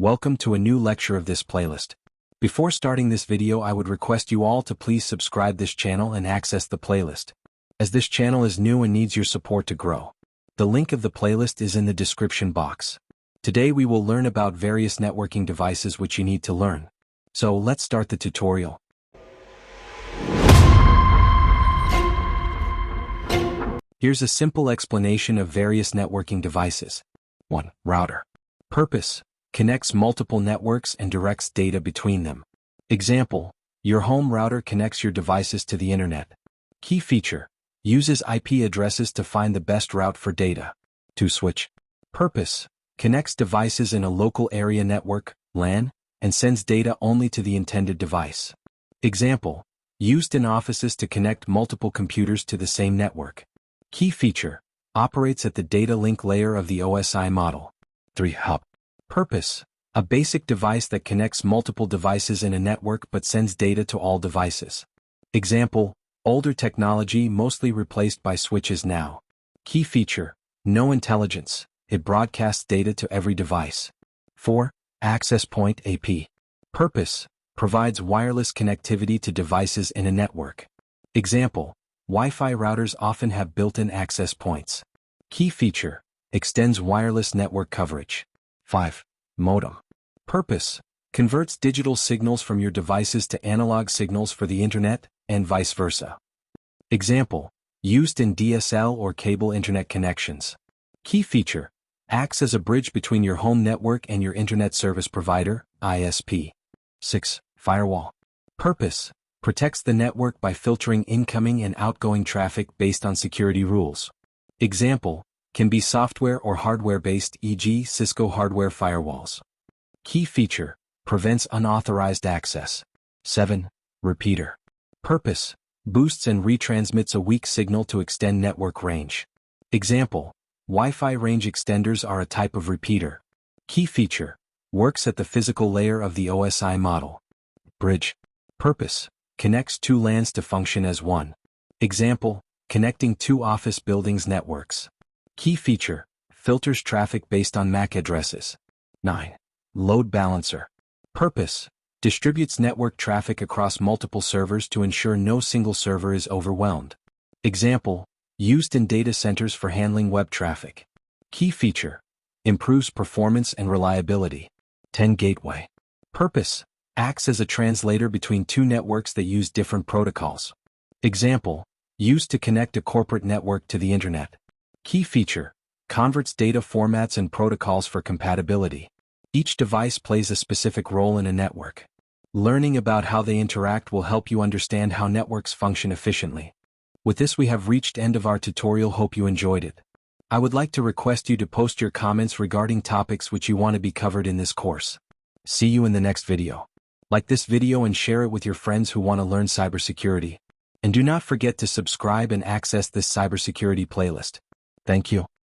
Welcome to a new lecture of this playlist. Before starting this video, I would request you all to please subscribe this channel and access the playlist, as this channel is new and needs your support to grow. The link of the playlist is in the description box. Today we will learn about various networking devices which you need to learn. So let's start the tutorial. Here's a simple explanation of various networking devices. 1. Router. Purpose: connects multiple networks and directs data between them. Example: your home router connects your devices to the internet. Key feature: uses IP addresses to find the best route for data. 2. Switch. Purpose: connects devices in a local area network, LAN, and sends data only to the intended device. Example: used in offices to connect multiple computers to the same network. Key feature: operates at the data link layer of the OSI model. 3. Hub. Purpose: a basic device that connects multiple devices in a network but sends data to all devices. Example: older technology mostly replaced by switches now. Key feature: no intelligence, it broadcasts data to every device. 4. Access point AP. Purpose: provides wireless connectivity to devices in a network. Example: Wi-Fi routers often have built-in access points. Key feature: extends wireless network coverage. 5. Modem. Purpose: converts digital signals from your devices to analog signals for the internet, and vice versa. Example: used in DSL or cable internet connections. Key feature: acts as a bridge between your home network and your internet service provider, ISP. 6. Firewall. Purpose: protects the network by filtering incoming and outgoing traffic based on security rules. Example: can be software or hardware-based, e.g. Cisco hardware firewalls. Key feature: prevents unauthorized access. 7. Repeater. Purpose: boosts and retransmits a weak signal to extend network range. Example: Wi-Fi range extenders are a type of repeater. Key feature: works at the physical layer of the OSI model. Bridge. Purpose: connects two LANs to function as one. Example: connecting two office buildings networks. Key feature: filters traffic based on MAC addresses. 9. Load balancer. Purpose: distributes network traffic across multiple servers to ensure no single server is overwhelmed. Example: used in data centers for handling web traffic. Key feature: improves performance and reliability. 10. Gateway. Purpose: acts as a translator between two networks that use different protocols. Example: used to connect a corporate network to the internet. Key feature: converts data formats and protocols for compatibility. Each device plays a specific role in a network. Learning about how they interact will help you understand how networks function efficiently. With this, we have reached end of our tutorial. Hope you enjoyed it. I would like to request you to post your comments regarding topics which you want to be covered in this course. See you in the next video. Like this video and share it with your friends who want to learn cybersecurity. And do not forget to subscribe and access this cybersecurity playlist. Thank you.